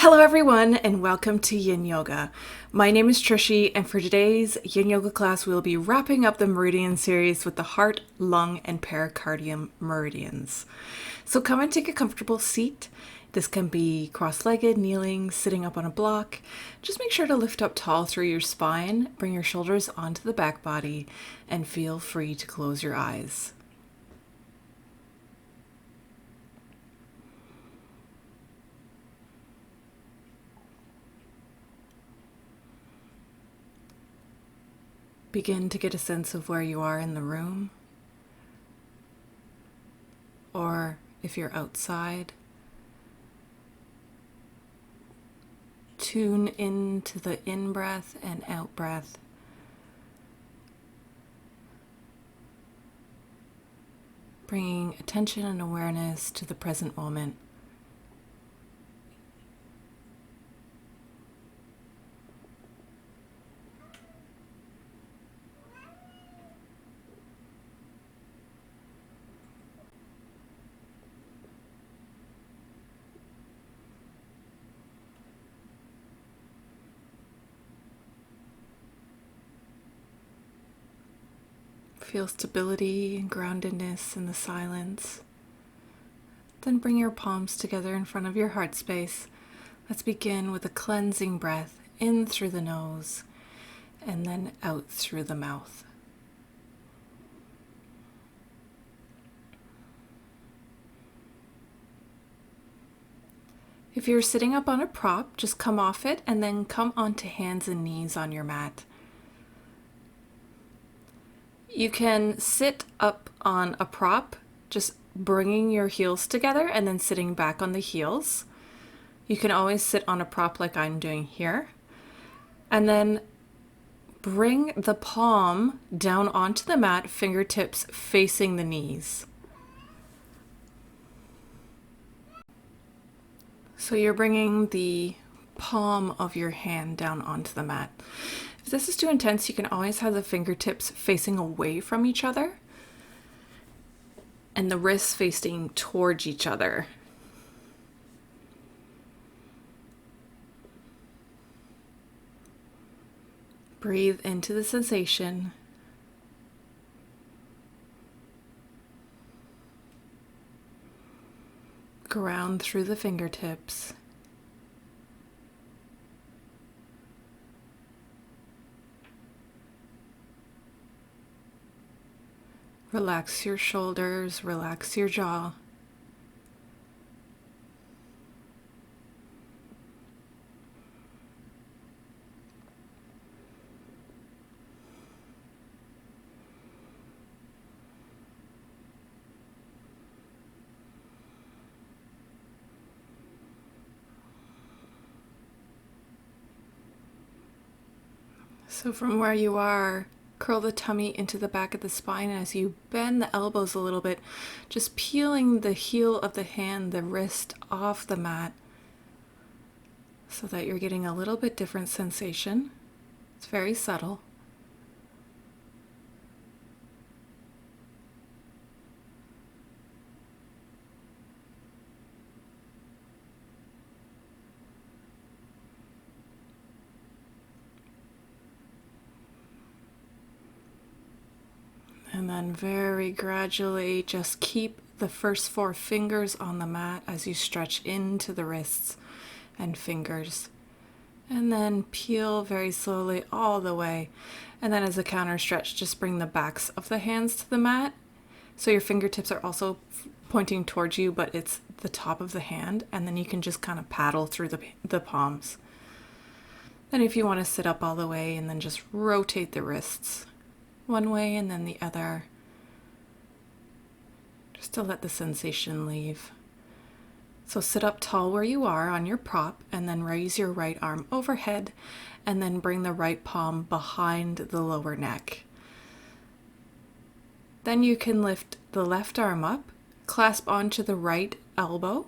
Hello everyone and welcome to Yin Yoga. My name is Trishy and for today's Yin Yoga class we'll be wrapping up the Meridian series with the heart, lung, and pericardium meridians. So come and take a comfortable seat. This can be cross-legged, kneeling, sitting up on a block. Just make sure to lift up tall through your spine, bring your shoulders onto the back body, and feel free to close your eyes. Begin to get a sense of where you are in the room, or if you're outside, tune into the in-breath and out-breath. Bringing attention and awareness to the present moment. Feel stability and groundedness in the silence. Then bring your palms together in front of your heart space. Let's begin with a cleansing breath in through the nose and then out through the mouth. If you're sitting up on a prop, just come off it and then come onto hands and knees on your mat. You can sit up on a prop, just bringing your heels together and then sitting back on the heels. You can always sit on a prop like I'm doing here. And then bring the palm down onto the mat, fingertips facing the knees. So you're bringing the palm of your hand down onto the mat. If this is too intense, you can always have the fingertips facing away from each other and the wrists facing towards each other. Breathe into the sensation. Ground through the fingertips. Relax your shoulders, relax your jaw. So from where you are, curl the tummy into the back of the spine as you bend the elbows a little bit, just peeling the heel of the hand, the wrist off the mat so that you're getting a little bit different sensation. It's very subtle. And then very gradually just keep the first 4 fingers on the mat as you stretch into the wrists and fingers. And then peel very slowly all the way. And then as a counter stretch, just bring the backs of the hands to the mat. So your fingertips are also pointing towards you, but it's the top of the hand. And then you can just kind of paddle through the palms. Then if you want to sit up all the way and then just rotate the wrists one way and then the other, just to let the sensation leave. So sit up tall where you are on your prop and then raise your right arm overhead and then bring the right palm behind the lower neck. Then you can lift the left arm up, clasp onto the right elbow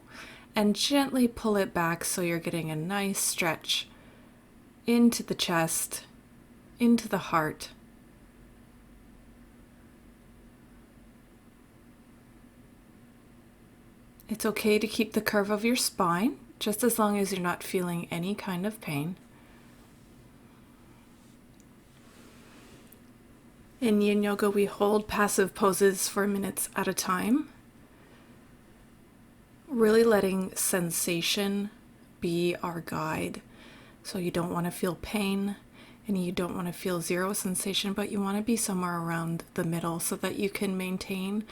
and gently pull it back so you're getting a nice stretch into the chest, into the heart. It's okay to keep the curve of your spine. just as long as you're not feeling any kind of pain. In Yin Yoga, we hold passive poses for minutes at a time, really letting sensation be our guide. So you don't want to feel pain and you don't want to feel zero sensation, but you want to be somewhere around the middle so that you can maintain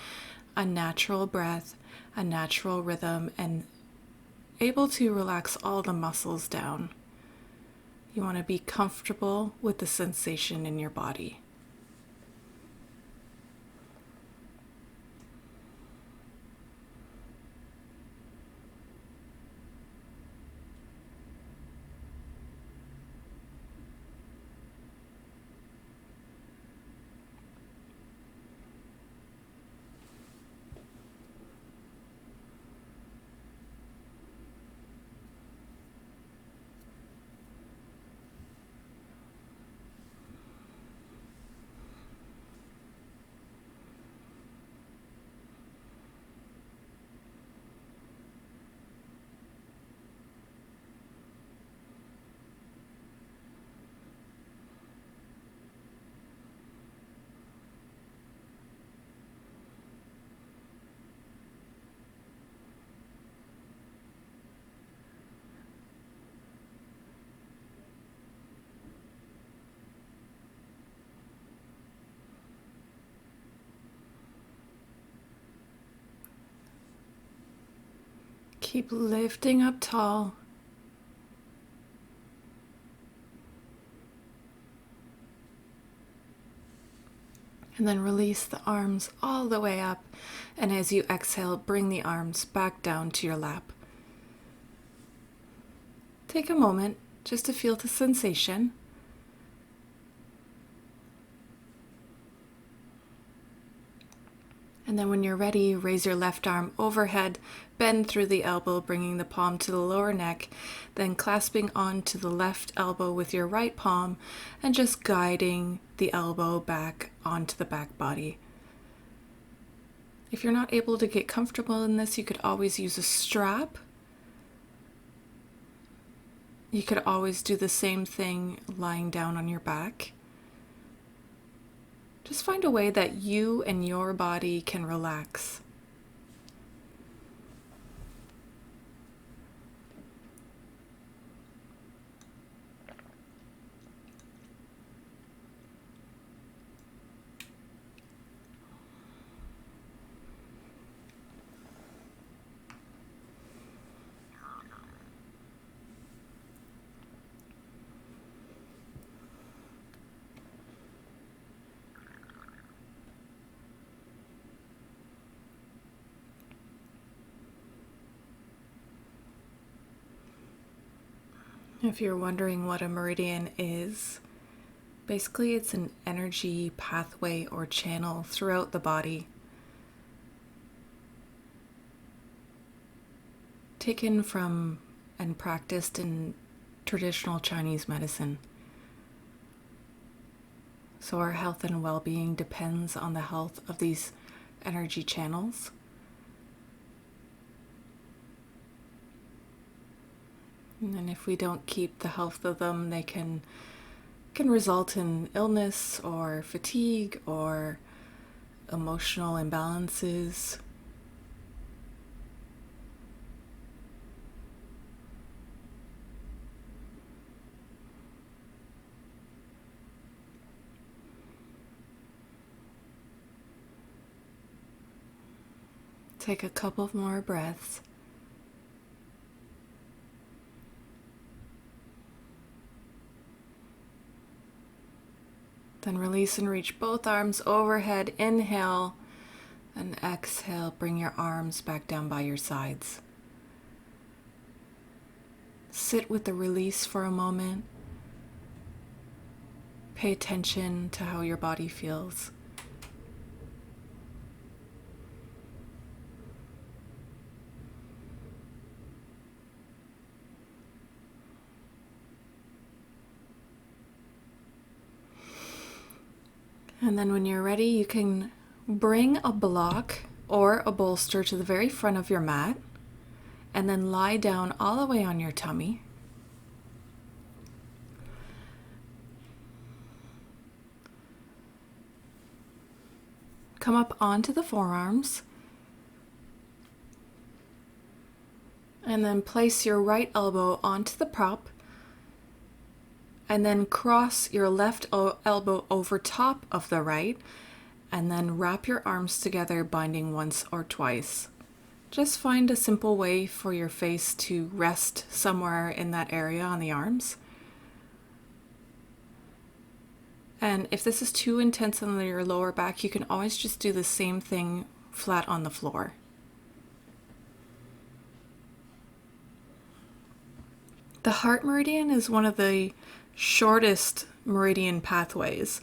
a natural breath, a natural rhythm, and able to relax all the muscles down. You want to be comfortable with the sensation in your body. Keep lifting up tall. And then release the arms all the way up. And as you exhale, bring the arms back down to your lap. Take a moment just to feel the sensation. And then when you're ready, raise your left arm overhead, bend through the elbow, bringing the palm to the lower neck, then clasping onto the left elbow with your right palm and just guiding the elbow back onto the back body. If you're not able to get comfortable in this, you could always use a strap. You could always do the same thing lying down on your back. Just find a way that you and your body can relax. If you're wondering what a meridian is, basically it's an energy pathway or channel throughout the body, taken from and practiced in traditional Chinese medicine. So our health and well-being depends on the health of these energy channels. And then if we don't keep the health of them, they can result in illness or fatigue or emotional imbalances. Take a couple more breaths. Then release and reach both arms overhead. Inhale and exhale. Bring your arms back down by your sides. Sit with the release for a moment. Pay attention to how your body feels. And then when you're ready, you can bring a block or a bolster to the very front of your mat and then lie down all the way on your tummy. Come up onto the forearms, and then place your right elbow onto the prop, and then cross your left elbow over top of the right, and then wrap your arms together, binding once or twice. Just find a simple way for your face to rest somewhere in that area on the arms. And if this is too intense on your lower back, you can always just do the same thing flat on the floor. The heart meridian is one of the shortest meridian pathways.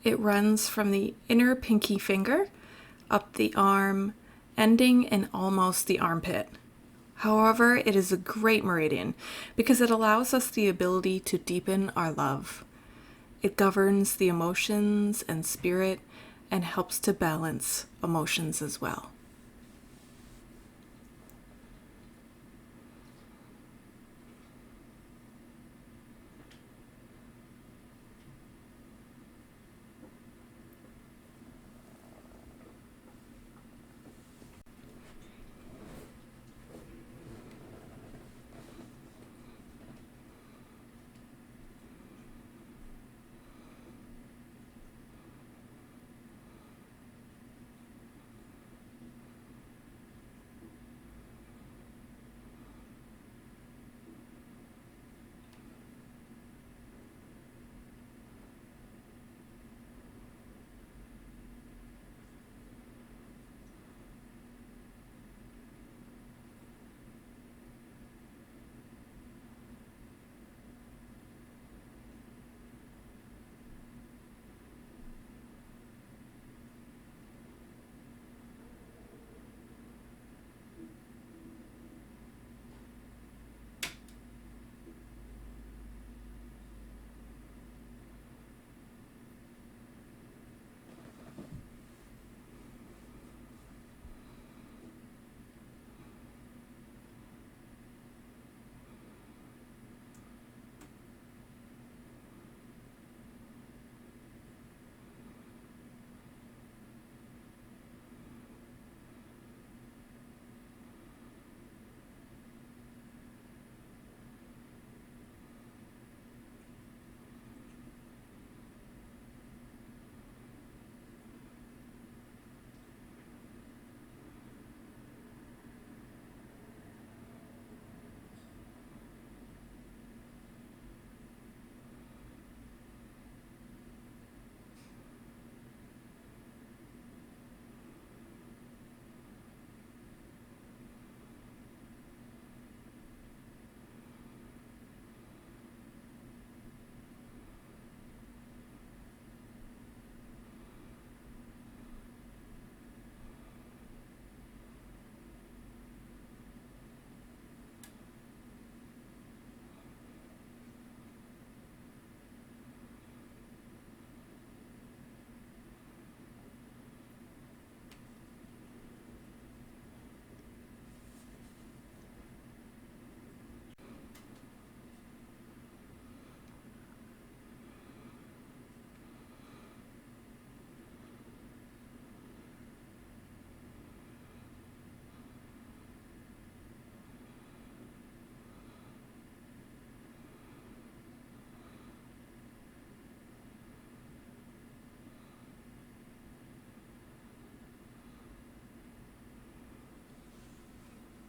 It runs from the inner pinky finger up the arm, ending in almost the armpit. However, it is a great meridian because it allows us the ability to deepen our love. It governs the emotions and spirit and helps to balance emotions as well.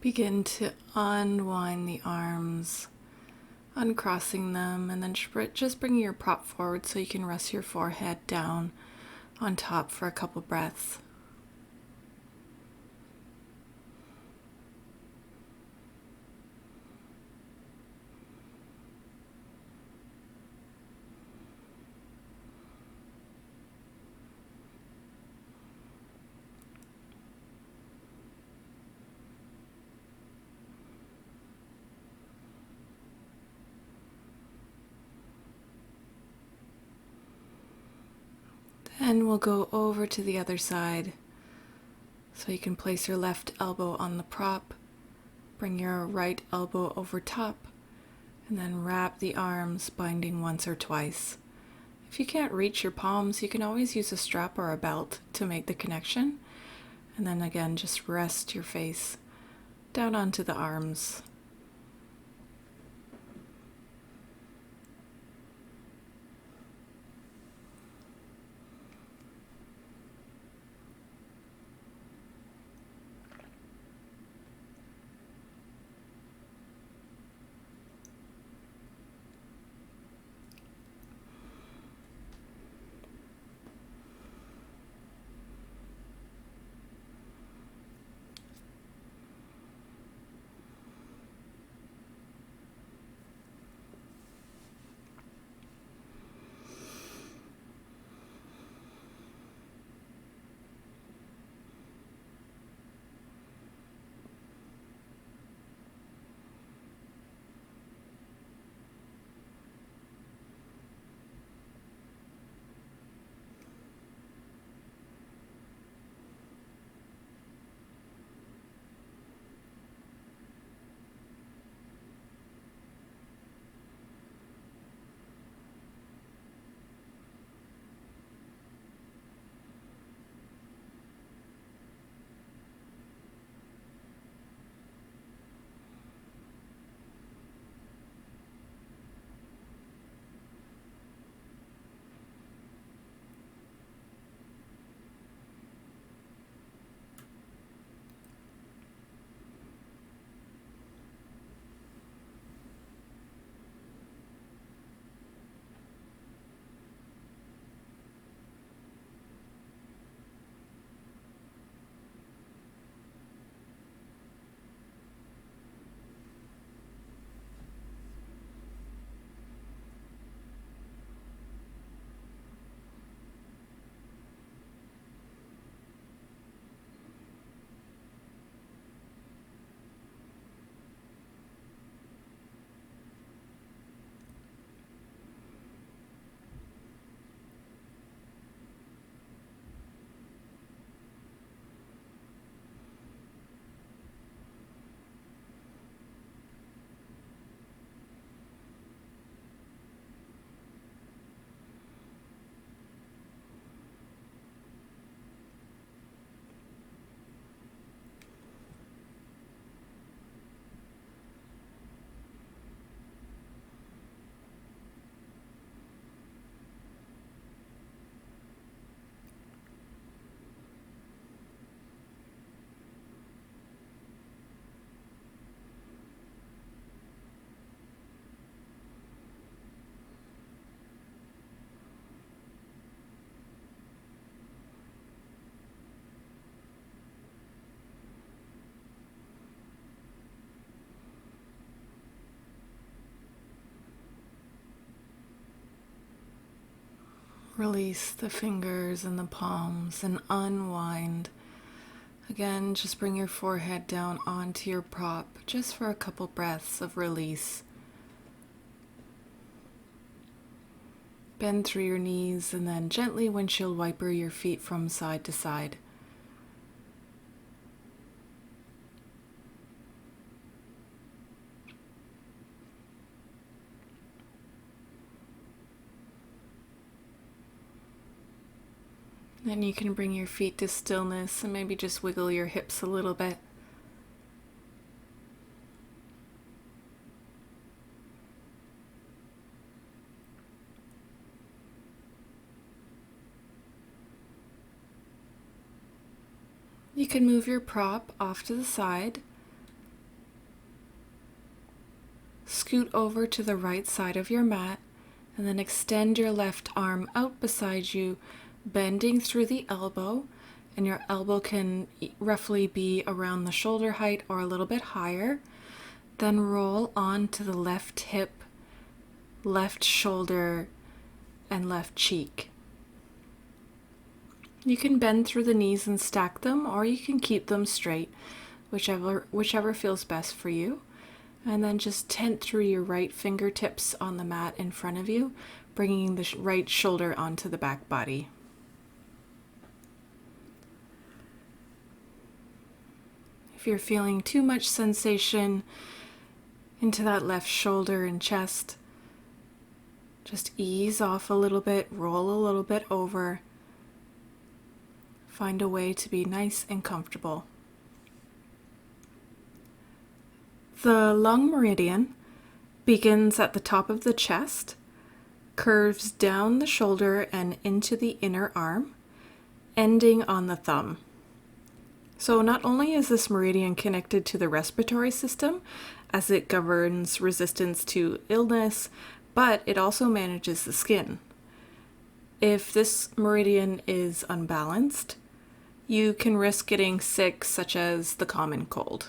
Begin to unwind the arms, uncrossing them, and then just bring your prop forward so you can rest your forehead down on top for a couple breaths. Then we'll go over to the other side. So you can place your left elbow on the prop, Bring your right elbow over top and then wrap the arms, binding once or twice. If you can't reach your palms, you can always use a strap or a belt to make the connection. And then again, just rest your face down onto the arms. Release the fingers and the palms and unwind. Again, just bring your forehead down onto your prop just for a couple breaths of release. Bend through your knees and then gently windshield wiper your feet from side to side. Then you can bring your feet to stillness and maybe just wiggle your hips a little bit. You can move your prop off to the side. Scoot over to the right side of your mat and then extend your left arm out beside you, bending through the elbow, and your elbow can roughly be around the shoulder height or a little bit higher. Then roll on to the left hip, left shoulder, and left cheek. You can bend through the knees and stack them, or you can keep them straight, whichever feels best for you. And then just tent through your right fingertips on the mat in front of you, bringing the right shoulder onto the back body. If you're feeling too much sensation into that left shoulder and chest, just ease off a little bit, roll a little bit over. Find a way to be nice and comfortable. The lung meridian begins at the top of the chest, curves down the shoulder and into the inner arm, ending on the thumb. So not only is this meridian connected to the respiratory system, as it governs resistance to illness, but it also manages the skin. If this meridian is unbalanced, you can risk getting sick, such as the common cold.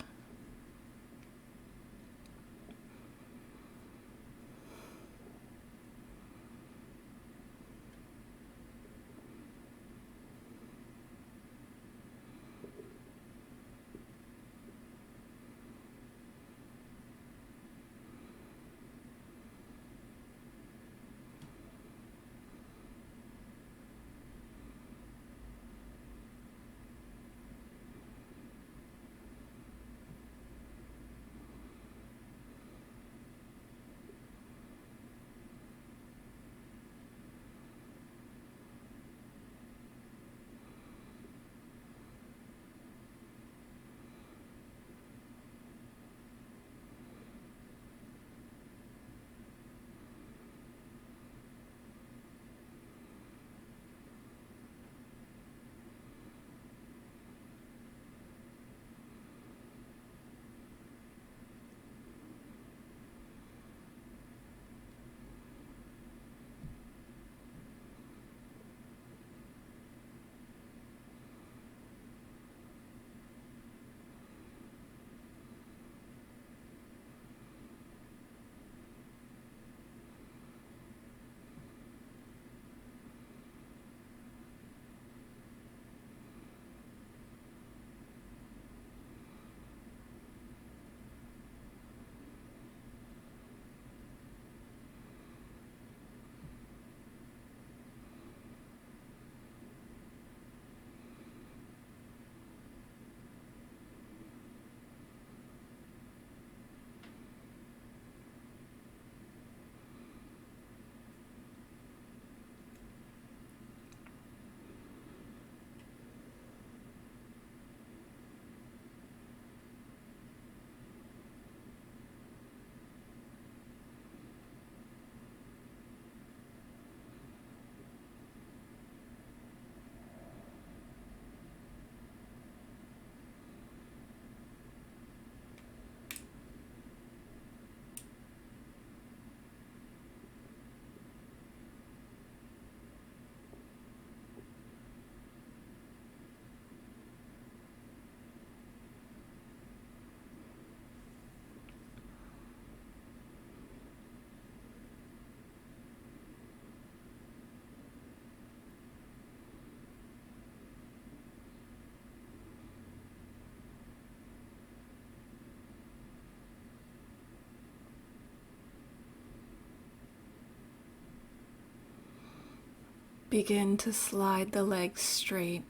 Begin to slide the legs straight,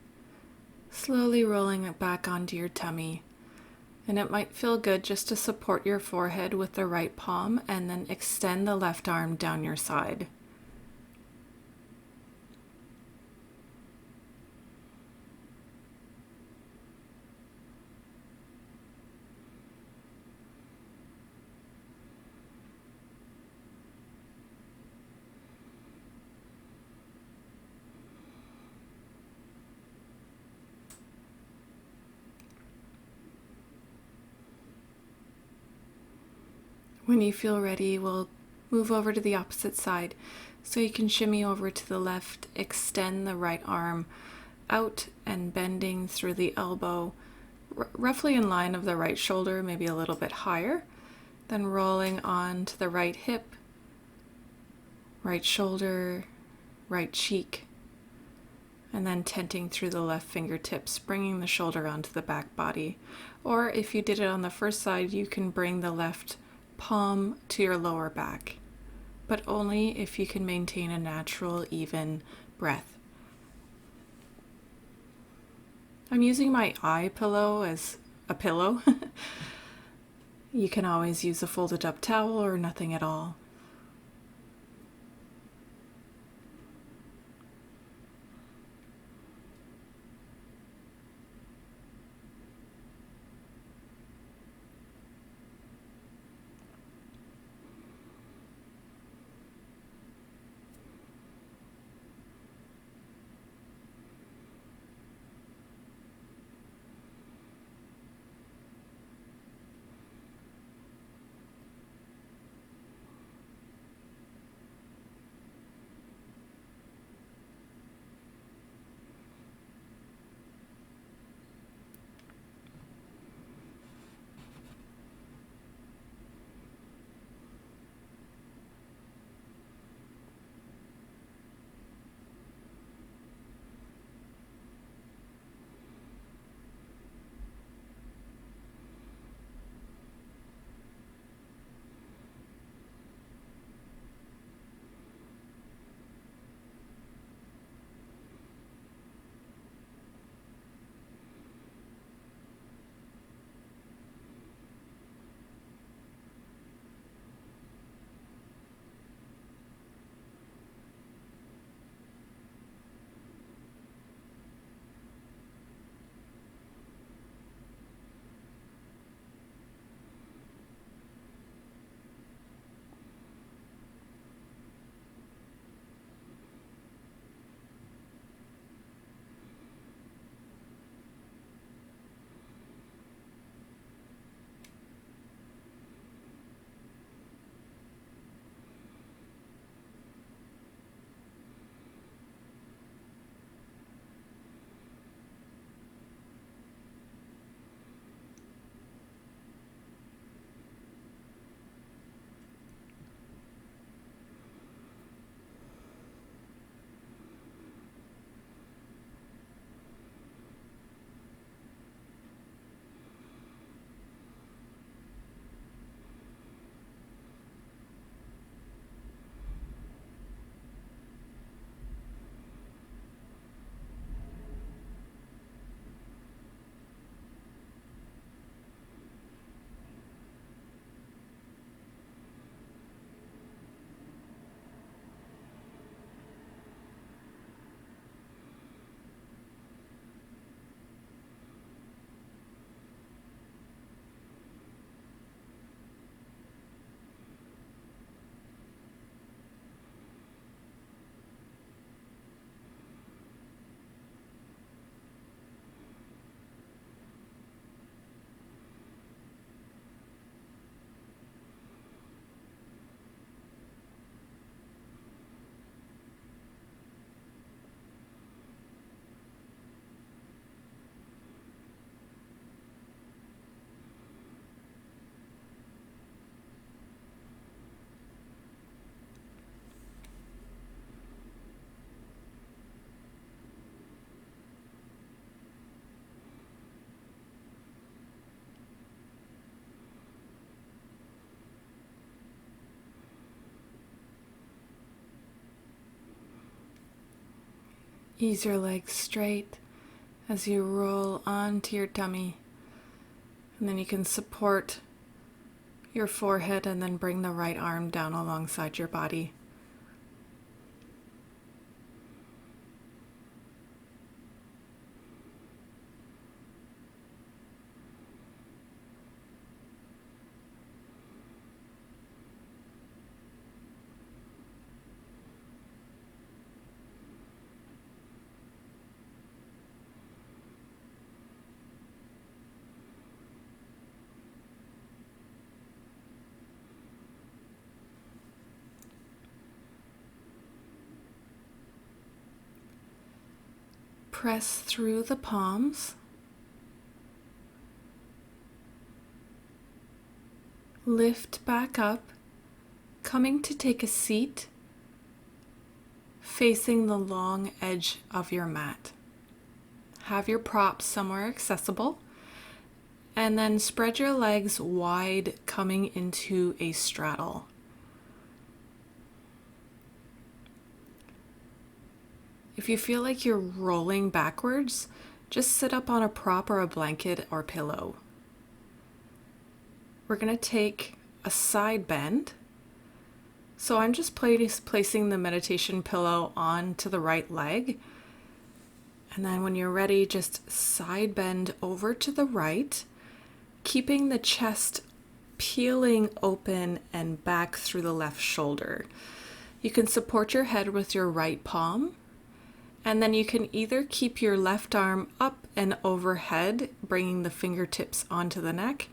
slowly rolling it back onto your tummy. And it might feel good just to support your forehead with the right palm and then extend the left arm down your side. When you feel ready, we'll move over to the opposite side. So you can shimmy over to the left, extend the right arm out and bending through the elbow, roughly in line of the right shoulder, maybe a little bit higher. Then rolling on to the right hip, right shoulder, right cheek, and then tenting through the left fingertips, bringing the shoulder onto the back body. Or if you did it on the first side, you can bring the left palm to your lower back, but only if you can maintain a natural, even breath. I'm using my eye pillow as a pillow. You can always use a folded up towel or nothing at all. Ease your legs straight as you roll onto your tummy. And then you can support your forehead and then bring the right arm down alongside your body. Press through the palms. Lift back up, coming to take a seat facing the long edge of your mat. Have your props somewhere accessible, and then spread your legs wide, coming into a straddle. If you feel like you're rolling backwards, just sit up on a prop or a blanket or pillow. we're going to take a side bend. So I'm just placing the meditation pillow onto the right leg. And then when you're ready, just side bend over to the right, keeping the chest peeling open and back through the left shoulder. You can support your head with your right palm, and then you can either keep your left arm up and overhead, bringing the fingertips onto the neck,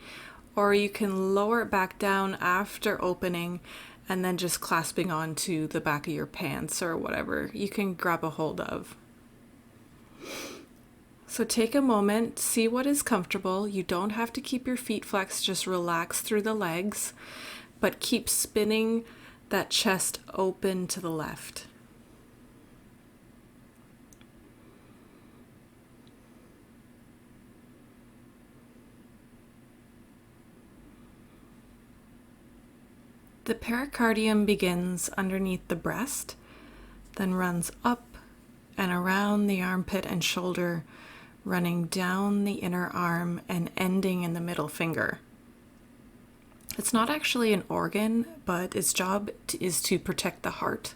or you can lower it back down after opening and then just clasping onto the back of your pants or whatever you can grab a hold of. So take a moment, see what is comfortable. You don't have to keep your feet flexed, just relax through the legs, but keep spinning that chest open to the left. The pericardium begins underneath the breast, then runs up and around the armpit and shoulder, running down the inner arm and ending in the middle finger. It's not actually an organ, but its job is to protect the heart.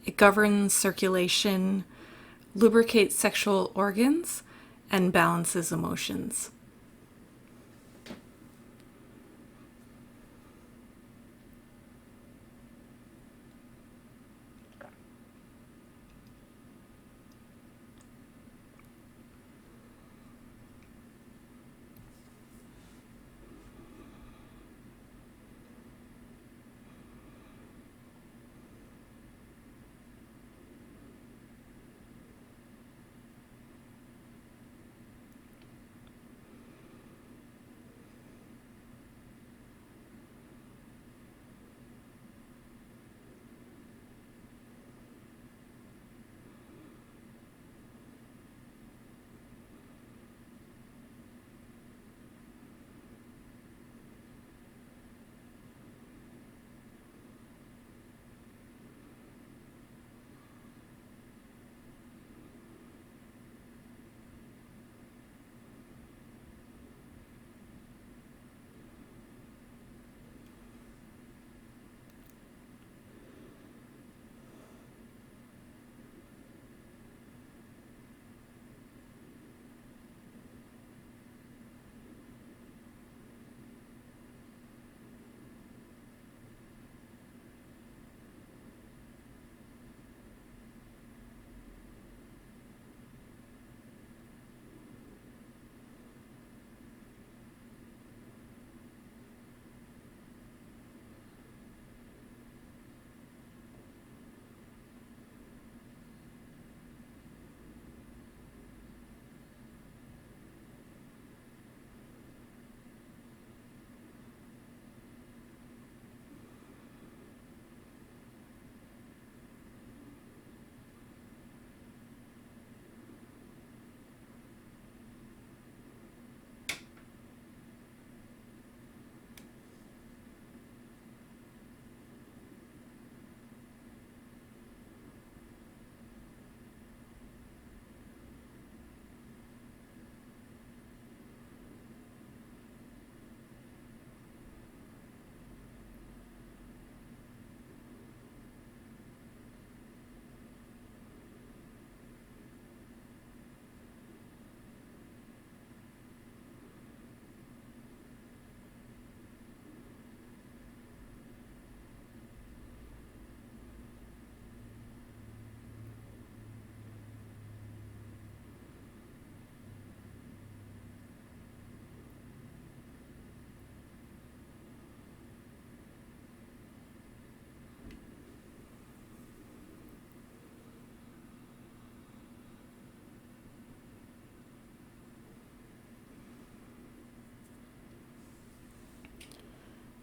It governs circulation, lubricates sexual organs, and balances emotions.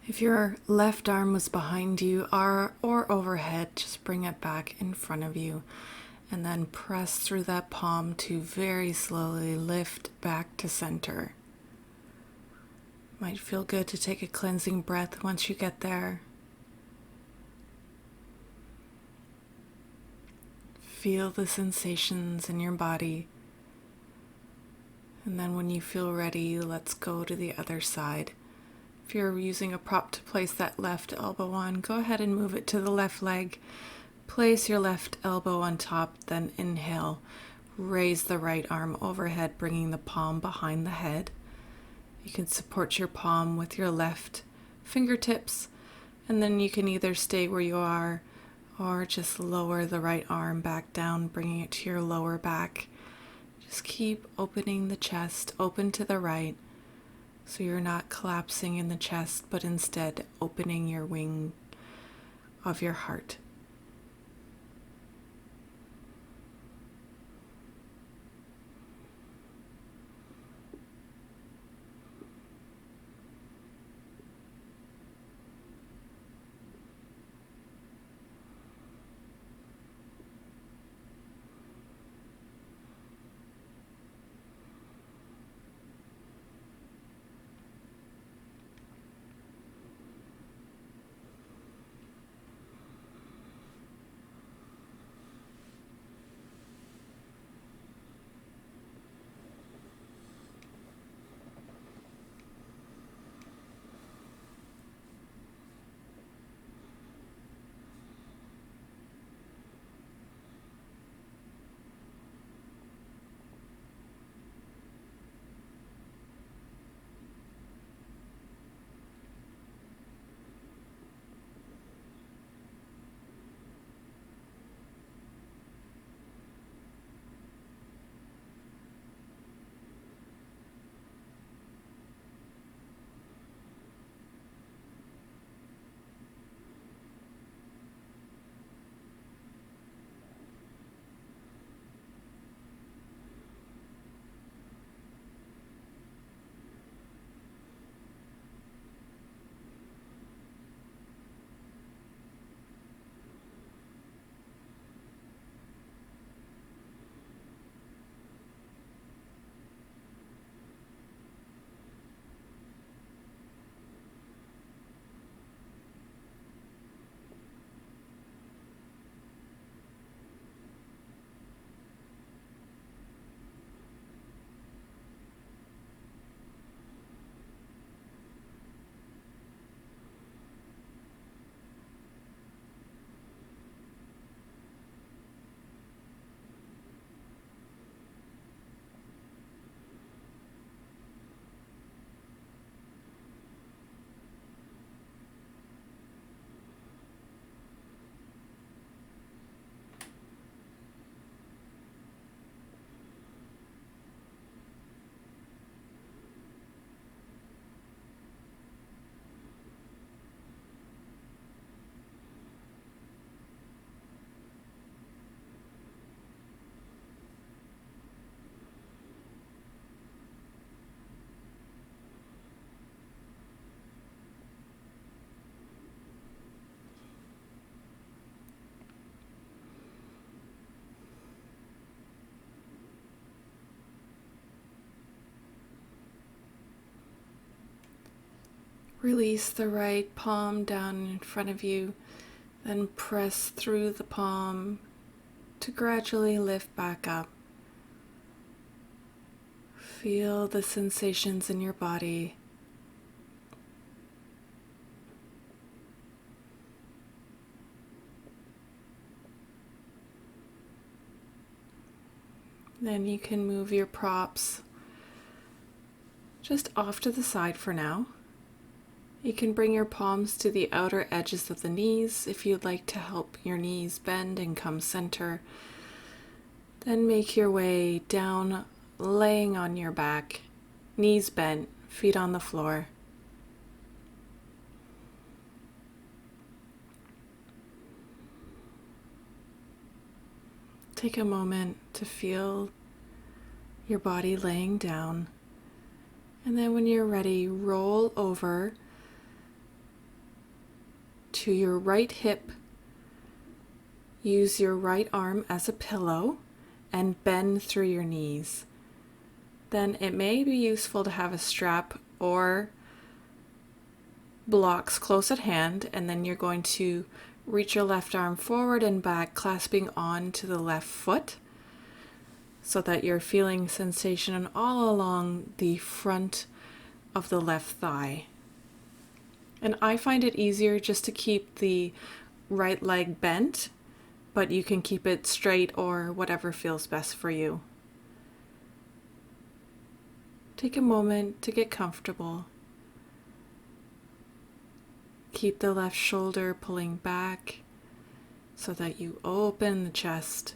If your left arm was behind you or overhead, just bring it back in front of you and then press through that palm to very slowly lift back to center. Might feel good to take a cleansing breath once you get there. Feel the sensations in your body. And then when you feel ready, let's go to the other side. If you're using a prop to place that left elbow on, go ahead and move it to the left leg. Place your left elbow on top, then inhale. Raise the right arm overhead, bringing the palm behind the head. You can support your palm with your left fingertips, and then you can either stay where you are or just lower the right arm back down, bringing it to your lower back. Just keep opening the chest, open to the right, so you're not collapsing in the chest, but instead opening your wing of your heart. Release the right palm down in front of you, then press through the palm to gradually lift back up. Feel the sensations in your body. Then you can move your props just off to the side for now. You can bring your palms to the outer edges of the knees if you'd like to help your knees bend and come center. Then make your way down, laying on your back, knees bent, feet on the floor. Take a moment to feel your body laying down. And then when you're ready, roll over to your right hip. Use your right arm as a pillow and bend through your knees. Then it may be useful to have a strap or blocks close at hand, and then you're going to reach your left arm forward and back, clasping on to the left foot so that you're feeling sensation all along the front of the left thigh. And I find it easier just to keep the right leg bent, but you can keep it straight or whatever feels best for you. Take a moment to get comfortable. Keep the left shoulder pulling back so that you open the chest.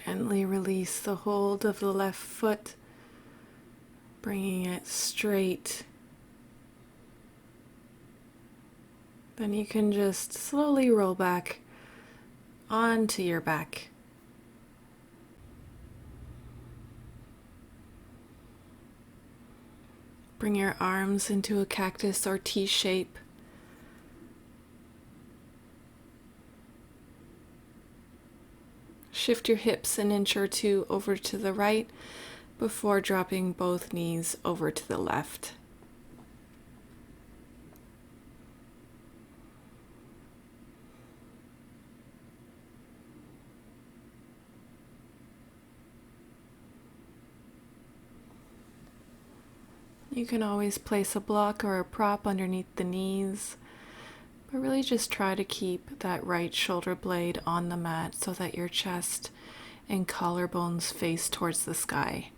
Gently release the hold of the left foot, bringing it straight. Then you can just slowly roll back onto your back. Bring your arms into a cactus or T shape. Shift your hips an inch or two over to the right before dropping both knees over to the left. You can always place a block or a prop underneath the knees, but really just try to keep that right shoulder blade on the mat so that your chest and collarbones face towards the sky.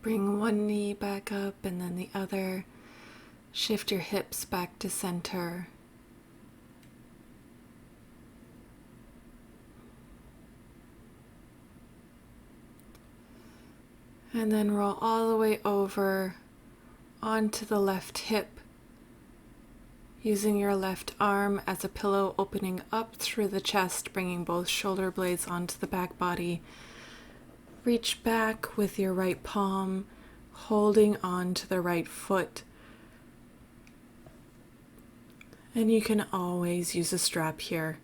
bring one knee back up and then the other. Shift your hips back to center. And then roll all the way over onto the left hip, using your left arm as a pillow, opening up through the chest, bringing both shoulder blades onto the back body. Reach back with your right palm, holding on to the right foot. And you can always use a strap here.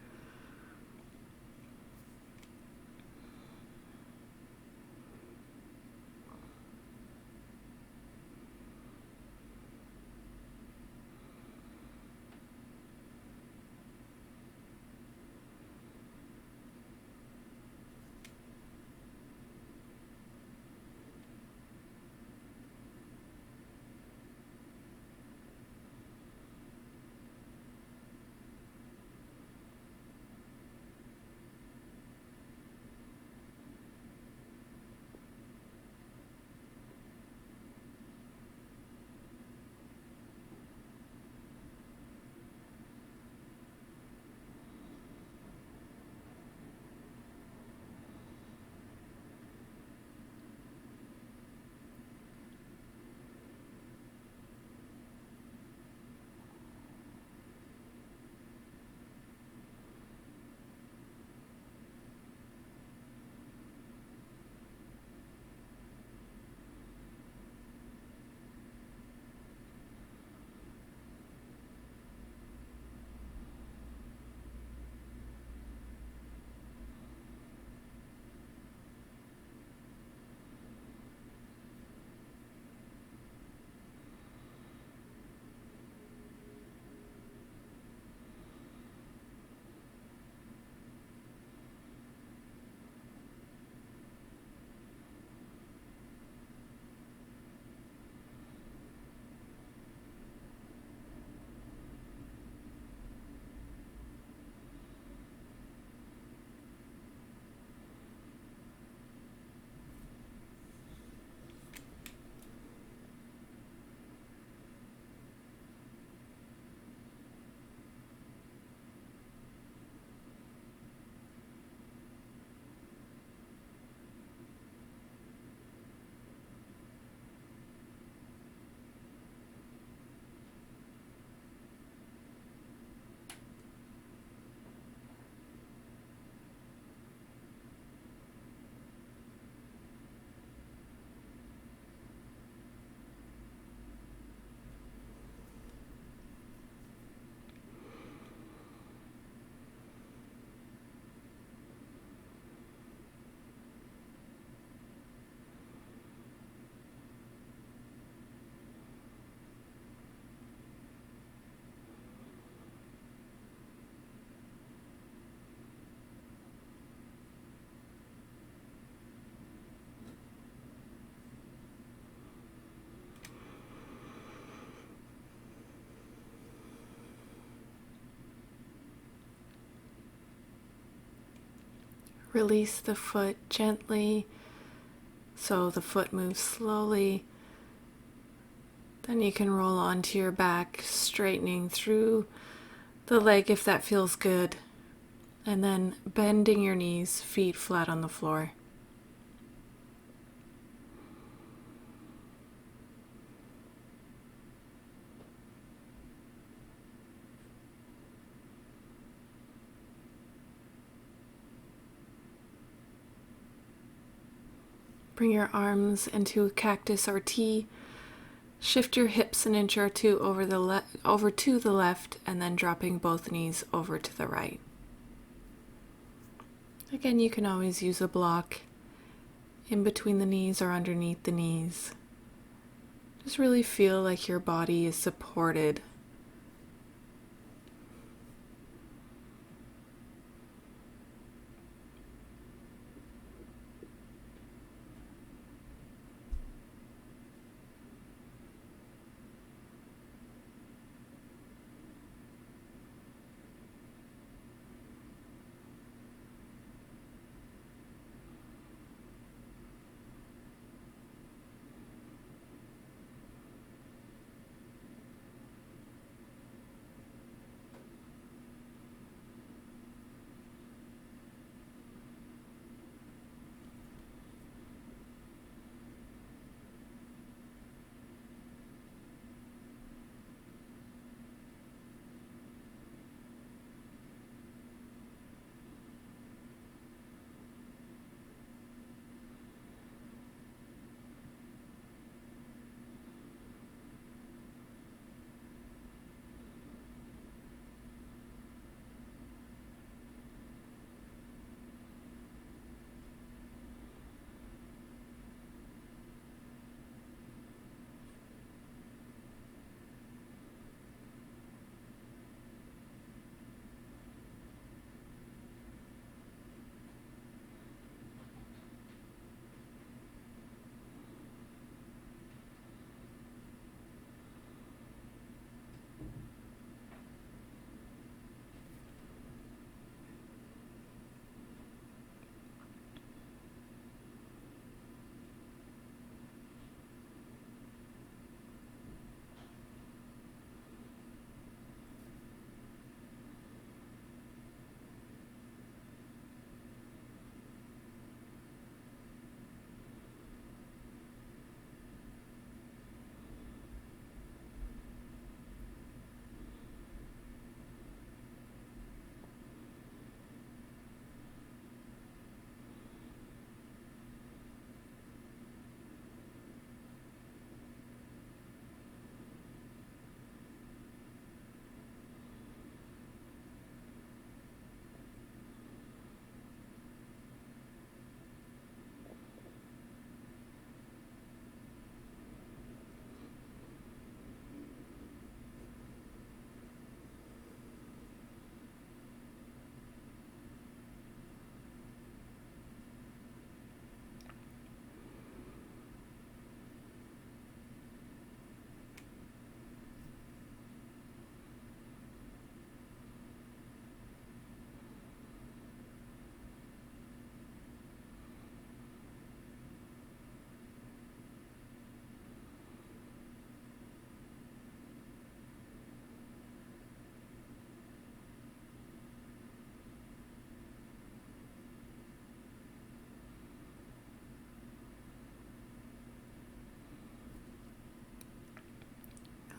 Release the foot gently so the foot moves slowly. Then you can roll onto your back, straightening through the leg if that feels good. And then bending your knees, feet flat on the floor. Bring your arms into a cactus or T. Shift your hips an inch or two over to the left, and then dropping both knees over to the right. Again, you can always use a block in between the knees or underneath the knees. Just really feel like your body is supported.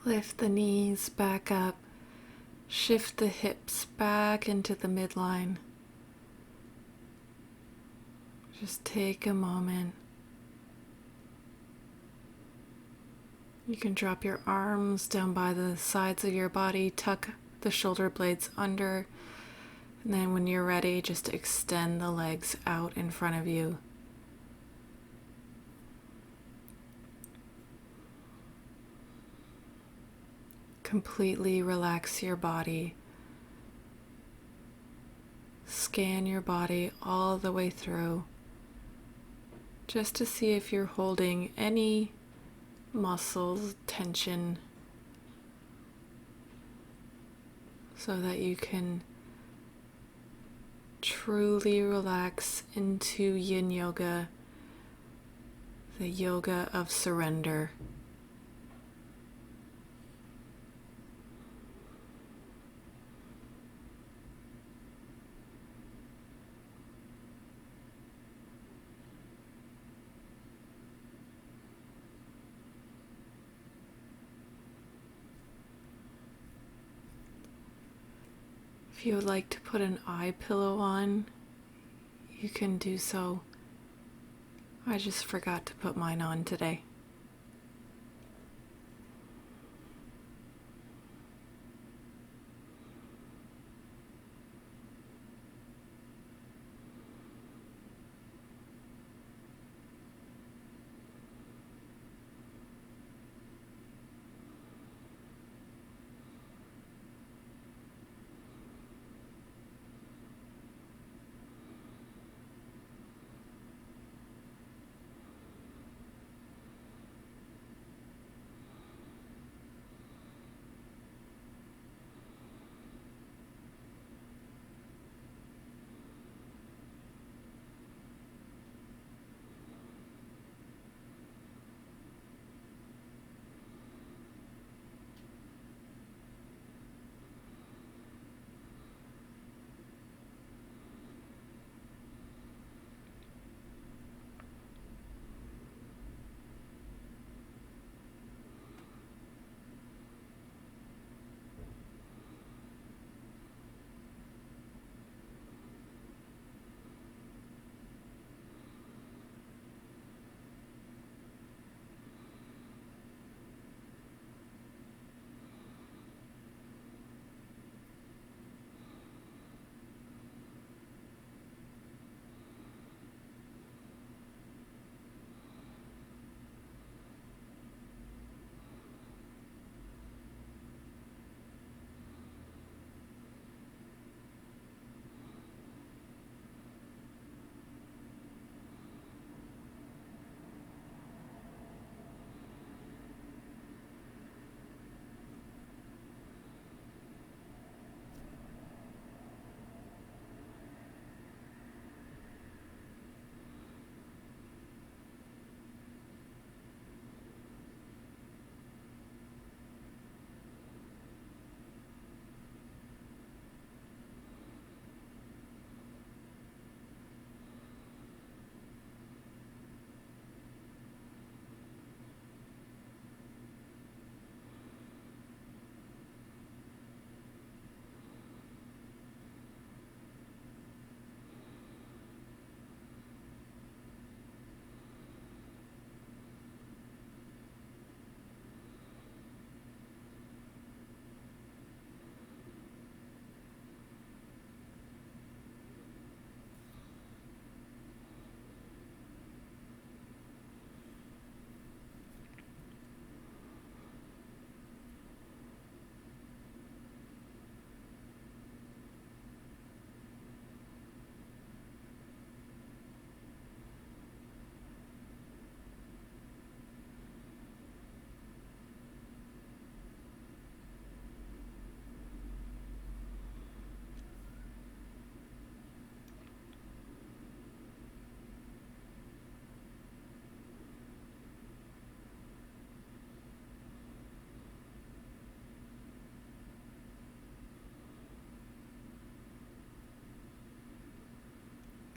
Lift the knees back up. Shift the hips back into the midline. Just take a moment. You can drop your arms down by the sides of your body, tuck the shoulder blades under, and then when you're ready, just extend the legs out in front of you. Completely relax your body. Scan your body all the way through, just to see if you're holding any muscles, tension, so that you can truly relax into Yin Yoga, the yoga of surrender. If you would like to put an eye pillow on, you can do so. I just forgot to put mine on today.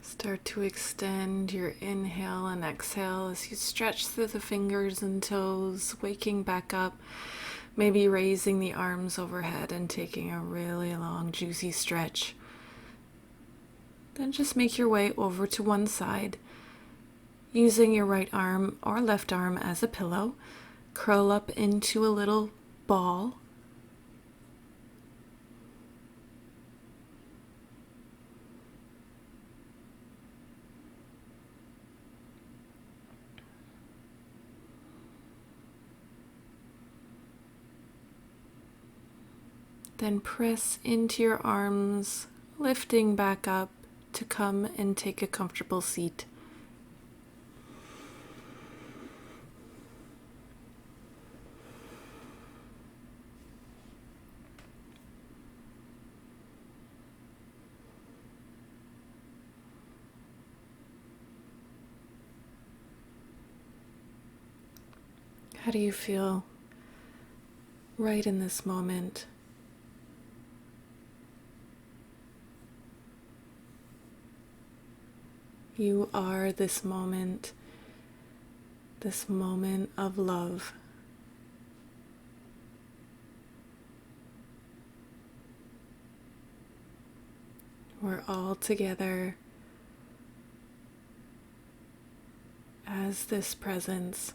Start to extend your inhale and exhale as you stretch through the fingers and toes, waking back up Maybe raising the arms overhead and taking a really long, juicy stretch. Then just make your way over to one side. Using your right arm or left arm as a pillow, curl up into a little ball. Then press into your arms, lifting back up to come and take a comfortable seat. How do you feel right in this moment? You are this moment of love. We're all together as this presence.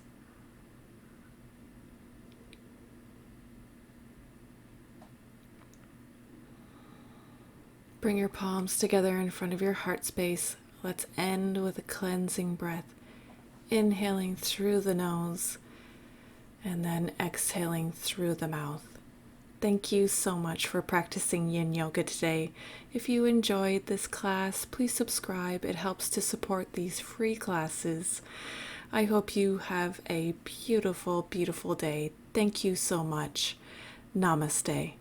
Bring your palms together in front of your heart space. Let's end with a cleansing breath. Inhaling through the nose and then exhaling through the mouth. Thank you so much for practicing Yin Yoga today. If you enjoyed this class, please subscribe. It helps to support these free classes. I hope you have a beautiful, beautiful day. Thank you so much. Namaste.